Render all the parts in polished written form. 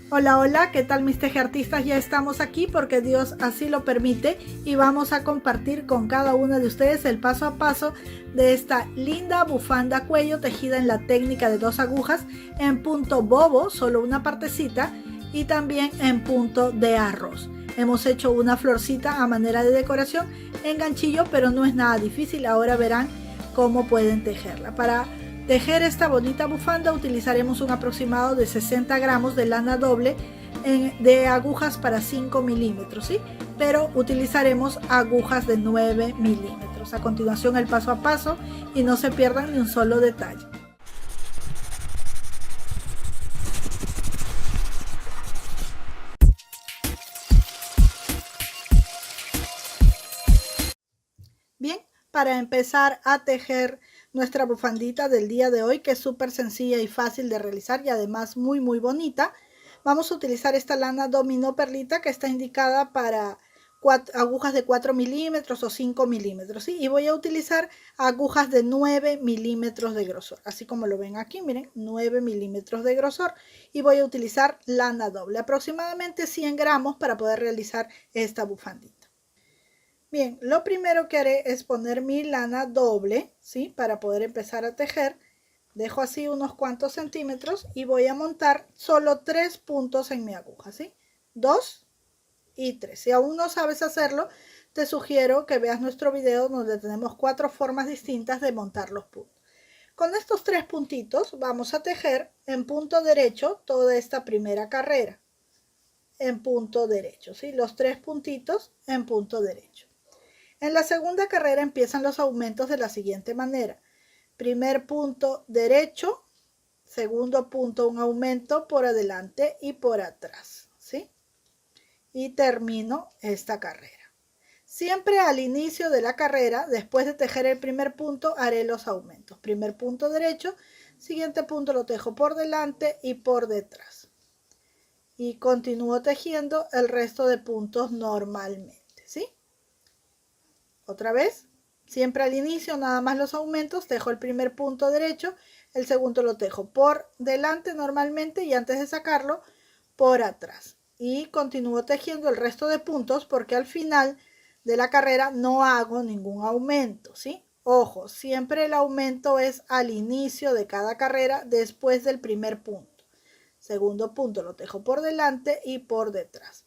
Hola, hola, ¿qué tal mis tejeartistas? Ya estamos aquí porque Dios así lo permite y vamos a compartir con cada uno de ustedes el paso a paso de esta linda bufanda cuello tejida en la técnica de 2 agujas en punto bobo, solo una partecita, y también en punto de arroz. Hemos hecho una florcita a manera de decoración en ganchillo, pero no es nada difícil. Ahora verán cómo pueden tejerla. Para tejer esta bonita bufanda utilizaremos un aproximado de 60 gramos de lana doble de agujas para 5 milímetros, ¿sí? Pero utilizaremos agujas de 9 milímetros. A continuación el paso a paso y no se pierdan ni un solo detalle. Bien, para empezar a tejer nuestra bufandita del día de hoy, que es súper sencilla y fácil de realizar y además muy bonita, vamos a utilizar esta lana dominó perlita que está indicada para agujas de 4 milímetros o 5 milímetros, ¿sí? Y voy a utilizar agujas de 9 milímetros de grosor, así como lo ven aquí, miren, 9 milímetros de grosor, y voy a utilizar lana doble, aproximadamente 100 gramos para poder realizar esta bufandita. Bien, lo primero que haré es poner mi lana doble, ¿sí? Para poder empezar a tejer. Dejo así unos cuantos centímetros y voy a montar solo 3 puntos en mi aguja, ¿sí? 2 y 3. Si aún no sabes hacerlo, te sugiero que veas nuestro video donde tenemos 4 formas distintas de montar los puntos. Con estos 3 puntitos vamos a tejer en punto derecho toda esta primera carrera. En punto derecho, ¿sí? Los 3 puntitos en punto derecho. En la segunda carrera empiezan los aumentos de la siguiente manera. Primer punto derecho, segundo punto un aumento por adelante y por atrás, ¿sí? Y termino esta carrera. Siempre al inicio de la carrera, después de tejer el primer punto, haré los aumentos. Primer punto derecho, siguiente punto lo tejo por delante y por detrás. Y continúo tejiendo el resto de puntos normalmente, ¿sí? Otra vez, siempre al inicio nada más los aumentos, tejo el primer punto derecho, el segundo lo tejo por delante normalmente y antes de sacarlo por atrás. Y continúo tejiendo el resto de puntos porque al final de la carrera no hago ningún aumento, ¿sí? Ojo, siempre el aumento es al inicio de cada carrera después del primer punto. Segundo punto lo tejo por delante y por detrás.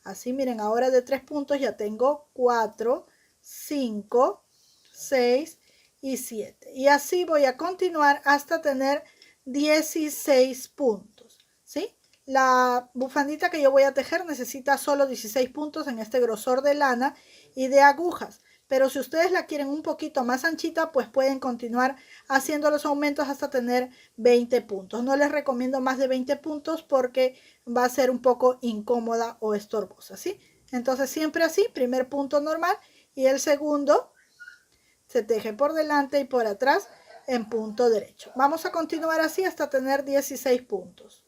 Así miren, ahora de 3 puntos ya tengo 4, 5, 6 y 7. Y así voy a continuar hasta tener 16 puntos, ¿sí? La bufandita que yo voy a tejer necesita solo 16 puntos en este grosor de lana y de agujas. Pero si ustedes la quieren un poquito más anchita, pues pueden continuar haciendo los aumentos hasta tener 20 puntos. No les recomiendo más de 20 puntos porque va a ser un poco incómoda o estorbosa, ¿sí? Entonces siempre así, primer punto normal y el segundo se teje por delante y por atrás en punto derecho. Vamos a continuar así hasta tener 16 puntos.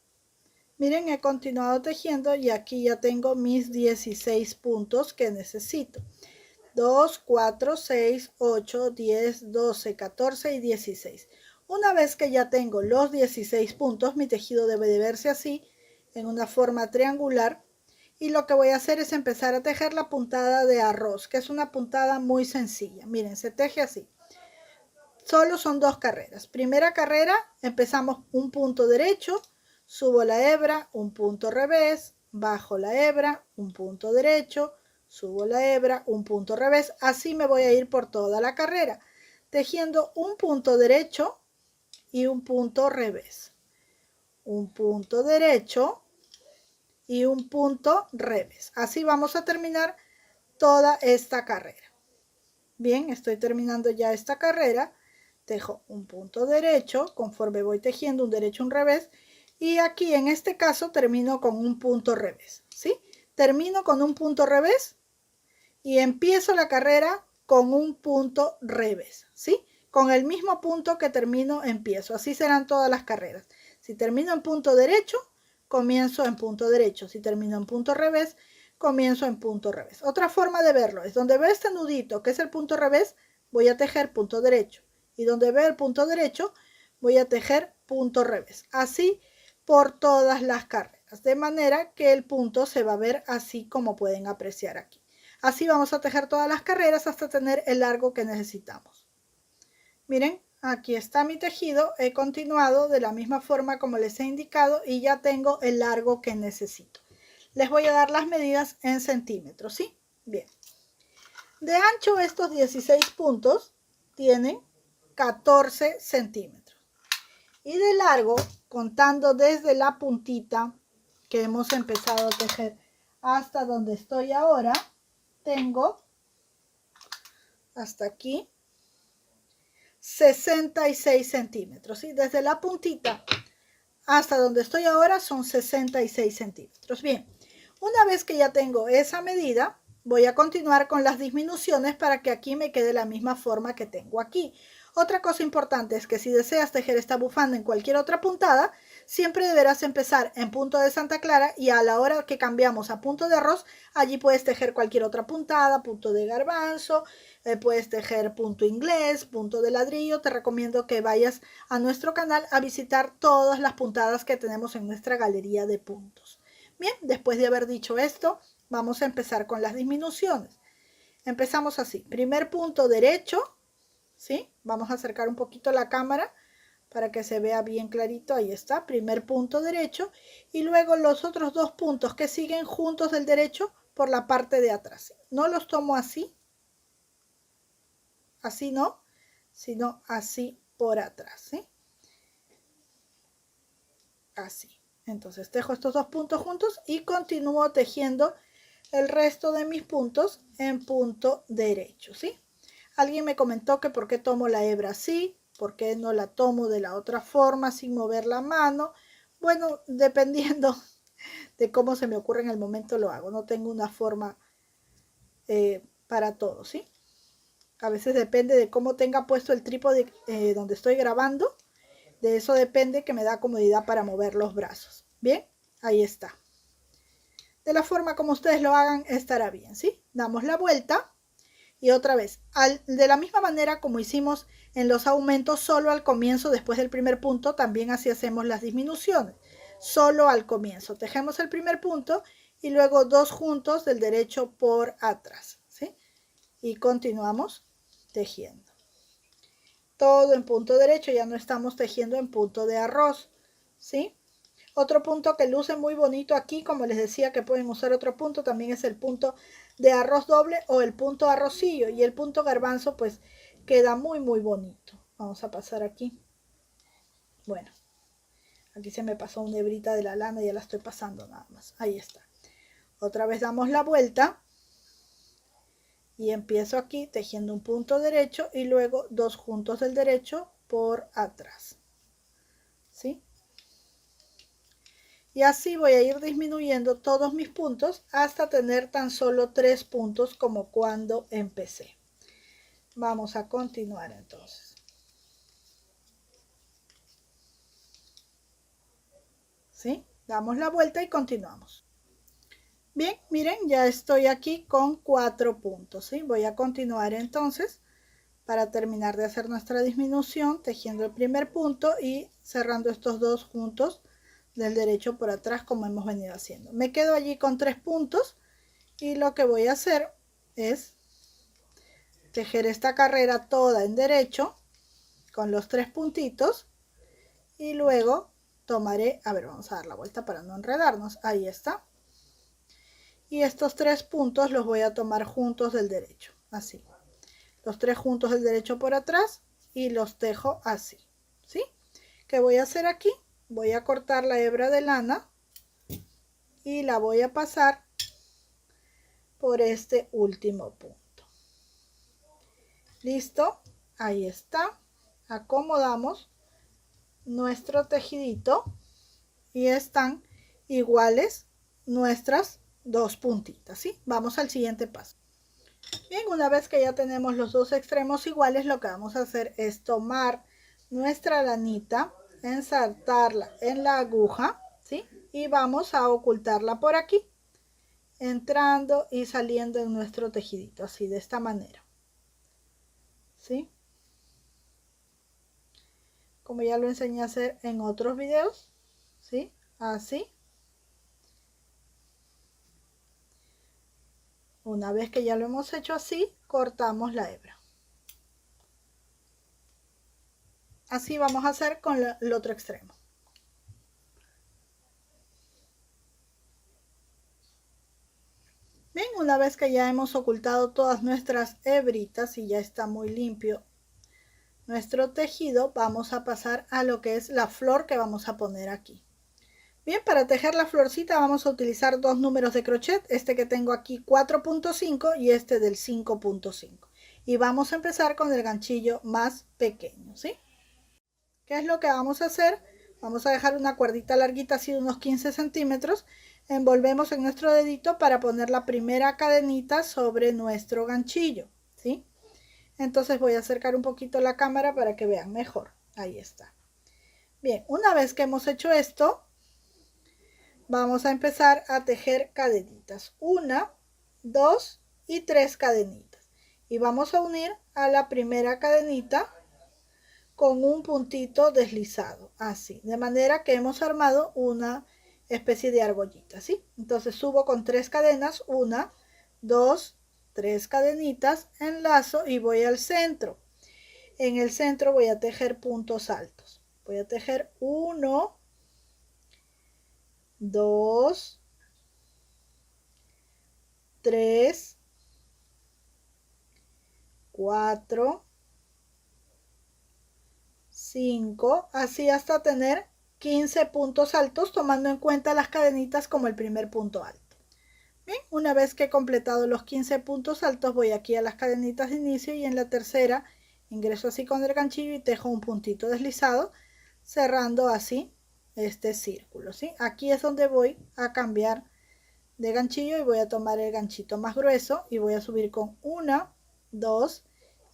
Miren, he continuado tejiendo y aquí ya tengo mis 16 puntos que necesito. 2, 4, 6, 8, 10, 12, 14 y 16. Una vez que ya tengo los 16 puntos, mi tejido debe de verse así, en una forma triangular. Y lo que voy a hacer es empezar a tejer la puntada de arroz, que es una puntada muy sencilla. Miren, se teje así. Solo son 2 carreras. Primera carrera, empezamos un punto derecho, subo la hebra, un punto revés, bajo la hebra, un punto derecho, subo la hebra, un punto revés. Así me voy a ir por toda la carrera, tejiendo un punto derecho y un punto revés. Un punto derecho y un punto revés. Así vamos a terminar toda esta carrera. Bien, estoy terminando ya esta carrera. Tejo un punto derecho, conforme voy tejiendo un derecho, un revés. Y aquí en este caso termino con un punto revés, ¿sí? Termino con un punto revés y empiezo la carrera con un punto revés, ¿sí? Con el mismo punto que termino, empiezo. Así serán todas las carreras. Si termino en punto derecho, comienzo en punto derecho. Si termino en punto revés, comienzo en punto revés. Otra forma de verlo es donde veo este nudito, que es el punto revés, voy a tejer punto derecho. Y donde veo el punto derecho, voy a tejer punto revés. Así por todas las carreras. carreras, de manera que el punto se va a ver así como pueden apreciar aquí. Así vamos a tejer todas las carreras hasta tener el largo que necesitamos. Miren, aquí está mi tejido, he continuado de la misma forma como les he indicado y ya tengo el largo que necesito. Les voy a dar las medidas en centímetros, ¿sí? Bien. De ancho estos 16 puntos tienen 14 centímetros. Y de largo, contando desde la puntita que hemos empezado a tejer hasta donde estoy ahora, tengo hasta aquí 66 centímetros. ¿Sí? Desde la puntita hasta donde estoy ahora son 66 centímetros. Bien, una vez que ya tengo esa medida, voy a continuar con las disminuciones para que aquí me quede la misma forma que tengo aquí. Otra cosa importante es que si deseas tejer esta bufanda en cualquier otra puntada, siempre deberás empezar en punto de Santa Clara y a la hora que cambiamos a punto de arroz, allí puedes tejer cualquier otra puntada, punto de garbanzo, puedes tejer punto inglés, punto de ladrillo. Te recomiendo que vayas a nuestro canal a visitar todas las puntadas que tenemos en nuestra galería de puntos. Bien, después de haber dicho esto, vamos a empezar con las disminuciones. Empezamos así, primer punto derecho, ¿sí? Vamos a acercar un poquito la cámara para que se vea bien clarito. Ahí está, primer punto derecho, y luego los otros dos puntos que siguen juntos del derecho por la parte de atrás. No los tomo así, así no, sino así por atrás, ¿sí? Así. Entonces tejo estos dos puntos juntos y continúo tejiendo el resto de mis puntos en punto derecho, ¿sí? Alguien me comentó que por qué tomo la hebra así, por qué no la tomo de la otra forma sin mover la mano. Bueno, dependiendo de cómo se me ocurre en el momento lo hago. No tengo una forma para todo, ¿sí? A veces depende de cómo tenga puesto el trípode donde estoy grabando. De eso depende que me da comodidad para mover los brazos. Bien, ahí está. De la forma como ustedes lo hagan estará bien, ¿sí? Damos la vuelta y otra vez, de la misma manera como hicimos en los aumentos, solo al comienzo, después del primer punto, también así hacemos las disminuciones. Solo al comienzo. Tejemos el primer punto y luego dos juntos del derecho por atrás, ¿sí? Y continuamos tejiendo. Todo en punto derecho, ya no estamos tejiendo en punto de arroz, ¿sí? Otro punto que luce muy bonito aquí, como les decía que pueden usar otro punto, también es el punto de arroz doble o el punto arrocillo, y el punto garbanzo pues queda muy bonito. Vamos a pasar aquí. Bueno, aquí se me pasó una hebrita de la lana y ya la estoy pasando nada más. Ahí está. Otra vez damos la vuelta y empiezo aquí tejiendo un punto derecho y luego dos juntos del derecho por atrás, ¿sí? Y así voy a ir disminuyendo todos mis puntos hasta tener tan solo 3 puntos como cuando empecé. Vamos a continuar entonces. ¿Sí? Damos la vuelta y continuamos. Bien, miren, ya estoy aquí con 4 puntos, ¿sí? Voy a continuar entonces para terminar de hacer nuestra disminución, tejiendo el primer punto y cerrando estos dos juntos del derecho por atrás como hemos venido haciendo. Me quedo allí con 3 puntos y lo que voy a hacer es tejer esta carrera toda en derecho con los 3 puntitos y luego tomaré, a ver, vamos a dar la vuelta para no enredarnos, ahí está. Y estos 3 puntos los voy a tomar juntos del derecho, así. Los 3 juntos del derecho por atrás y los tejo así, ¿sí? ¿Qué voy a hacer aquí? Voy a cortar la hebra de lana y la voy a pasar por este último punto. ¿Listo? Ahí está. Acomodamos nuestro tejidito y están iguales nuestras dos puntitas, ¿sí? Vamos al siguiente paso. Bien, una vez que ya tenemos los dos extremos iguales, lo que vamos a hacer es tomar nuestra lanita, ensartarla en la aguja, ¿sí? Y vamos a ocultarla por aquí, entrando y saliendo en nuestro tejidito, así de esta manera, ¿sí? Como ya lo enseñé a hacer en otros videos, ¿sí? Así. Una vez que ya lo hemos hecho así, cortamos la hebra. Así vamos a hacer con el otro extremo. Bien, una vez que ya hemos ocultado todas nuestras hebritas y ya está muy limpio nuestro tejido, vamos a pasar a lo que es la flor que vamos a poner aquí. Bien, para tejer la florcita vamos a utilizar dos números de crochet, este que tengo aquí 4.5 y este del 5.5. Y vamos a empezar con el ganchillo más pequeño, ¿sí? ¿Qué es lo que vamos a hacer? Vamos a dejar una cuerdita larguita así de unos 15 centímetros. Envolvemos en nuestro dedito para poner la primera cadenita sobre nuestro ganchillo, ¿sí? Entonces voy a acercar un poquito la cámara para que vean mejor. Ahí está. Bien, una vez que hemos hecho esto, vamos a empezar a tejer cadenitas. 1, 2 y 3 cadenitas. Y vamos a unir a la primera cadenita con un puntito deslizado, así, de manera que hemos armado una especie de argollita, ¿sí? Entonces subo con 3 cadenas, 1, 2, 3 cadenitas, enlazo y voy al centro. En el centro voy a tejer puntos altos. Voy a tejer 1, 2, 3, 4, 5, así hasta tener 15 puntos altos, tomando en cuenta las cadenitas como el primer punto alto. Bien, una vez que he completado los 15 puntos altos, voy aquí a las cadenitas de inicio y en la tercera ingreso así con el ganchillo y tejo un puntito deslizado, cerrando así este círculo, ¿sí? Aquí es donde voy a cambiar de ganchillo y voy a tomar el ganchito más grueso y voy a subir con 1, 2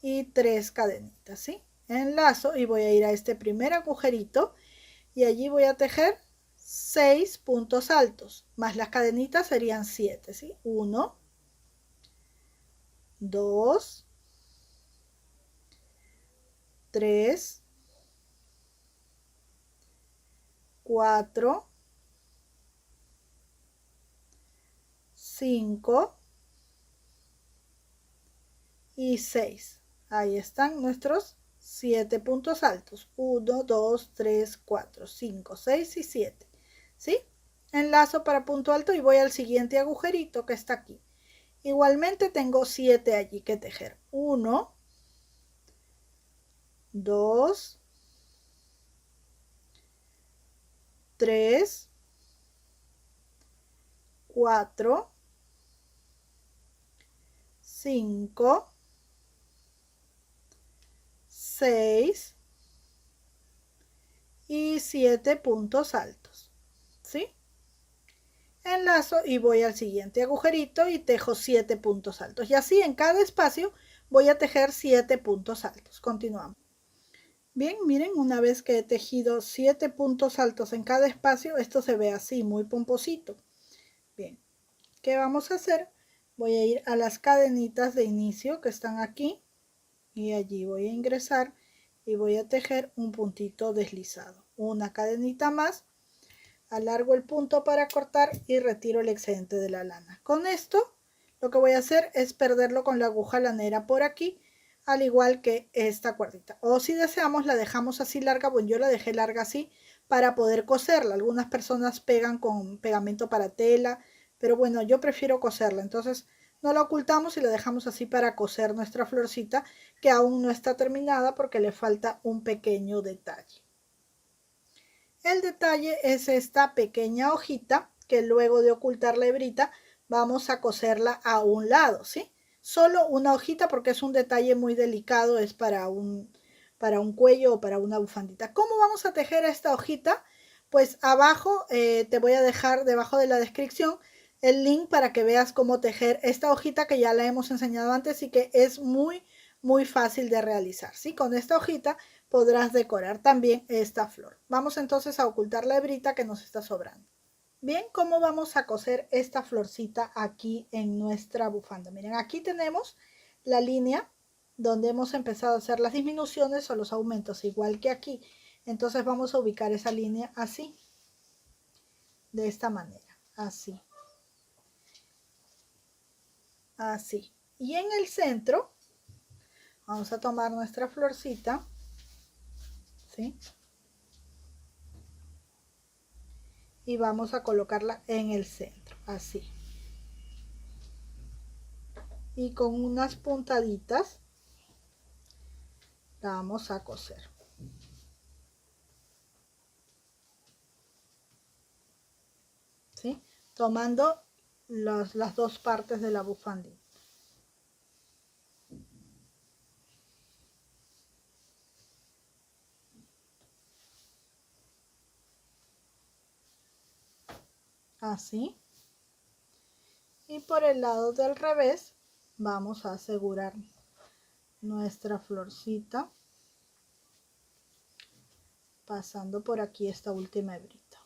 y 3 cadenitas, ¿sí? Enlazo y voy a ir a este primer agujerito y allí voy a tejer 6 puntos altos, más las cadenitas serían 7, ¿sí? 1, 2, 3, 4, 5 y 6. Ahí están nuestros 7 puntos altos. 1, 2, 3, 4, 5, 6 y 7. ¿Sí? Enlazo para punto alto y voy al siguiente agujerito que está aquí. Igualmente tengo 7 allí que tejer. 1, 2, 3, 4, 5, 6 y 7 puntos altos, ¿sí? Enlazo y voy al siguiente agujerito y tejo 7 puntos altos. Y así en cada espacio voy a tejer 7 puntos altos. Continuamos. Bien, miren, una vez que he tejido 7 puntos altos en cada espacio, esto se ve así, muy pomposito. Bien, ¿qué vamos a hacer? Voy a ir a las cadenitas de inicio que están aquí y allí voy a ingresar y voy a tejer un puntito deslizado. Una cadenita más, alargo el punto para cortar y retiro el excedente de la lana. Con esto lo que voy a hacer es perderlo con la aguja lanera por aquí, al igual que esta cuerdita. O si deseamos la dejamos así larga, bueno, yo la dejé larga así para poder coserla. Algunas personas pegan con pegamento para tela, pero bueno, yo prefiero coserla. Entonces no la ocultamos y la dejamos así para coser nuestra florcita, que aún no está terminada porque le falta un pequeño detalle. El detalle es esta pequeña hojita que luego de ocultar la hebrita vamos a coserla a un lado, ¿sí? Solo una hojita porque es un detalle muy delicado, es para un cuello o para una bufandita. ¿Cómo vamos a tejer esta hojita? Pues abajo te voy a dejar debajo de la descripción el link para que veas cómo tejer esta hojita que ya la hemos enseñado antes y que es muy fácil de realizar, ¿sí? Con esta hojita podrás decorar también esta flor. Vamos entonces a ocultar la hebrita que nos está sobrando. Bien, ¿cómo vamos a coser esta florcita aquí en nuestra bufanda? Miren, aquí tenemos la línea donde hemos empezado a hacer las disminuciones o los aumentos, igual que aquí. Entonces vamos a ubicar esa línea así, de esta manera, así. así. Y en el centro vamos a tomar nuestra florcita, ¿sí? Y vamos a colocarla en el centro, así. Y con unas puntaditas la vamos a coser. ¿Sí? Tomando las dos partes de la bufandita. Así. Y por el lado del revés vamos a asegurar nuestra florcita pasando por aquí esta última hebrita.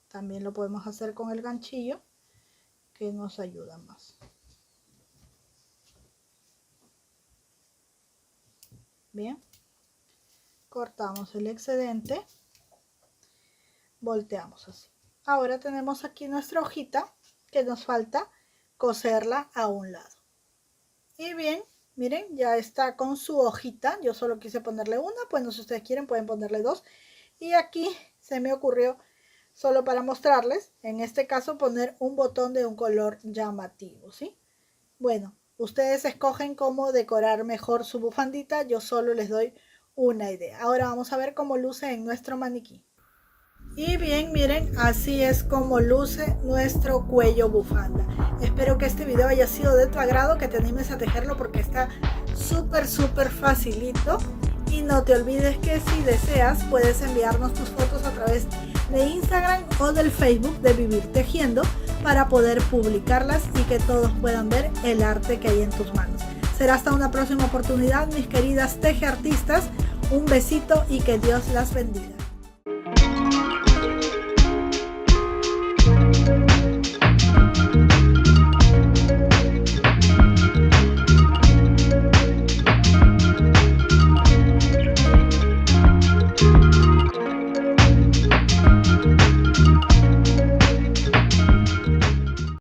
También lo podemos hacer con el ganchillo, que nos ayuda más. Bien, cortamos el excedente, volteamos así. Ahora tenemos aquí nuestra hojita, que nos falta coserla a un lado. Y bien, miren, ya está con su hojita. Yo solo quise ponerle una, pues no, si ustedes quieren pueden ponerle dos. Y aquí se me ocurrió, solo para mostrarles, en este caso poner un botón de un color llamativo, ¿sí? Bueno, ustedes escogen cómo decorar mejor su bufandita, yo solo les doy una idea. Ahora vamos a ver cómo luce en nuestro maniquí. Y bien, miren, así es como luce nuestro cuello bufanda. Espero que este video haya sido de tu agrado, que te animes a tejerlo porque está súper facilito. Y no te olvides que si deseas puedes enviarnos tus fotos a través de Instagram o del Facebook de Vivir Tejiendo para poder publicarlas y que todos puedan ver el arte que hay en tus manos. Será hasta una próxima oportunidad, mis queridas tejeartistas. Un besito y que Dios las bendiga.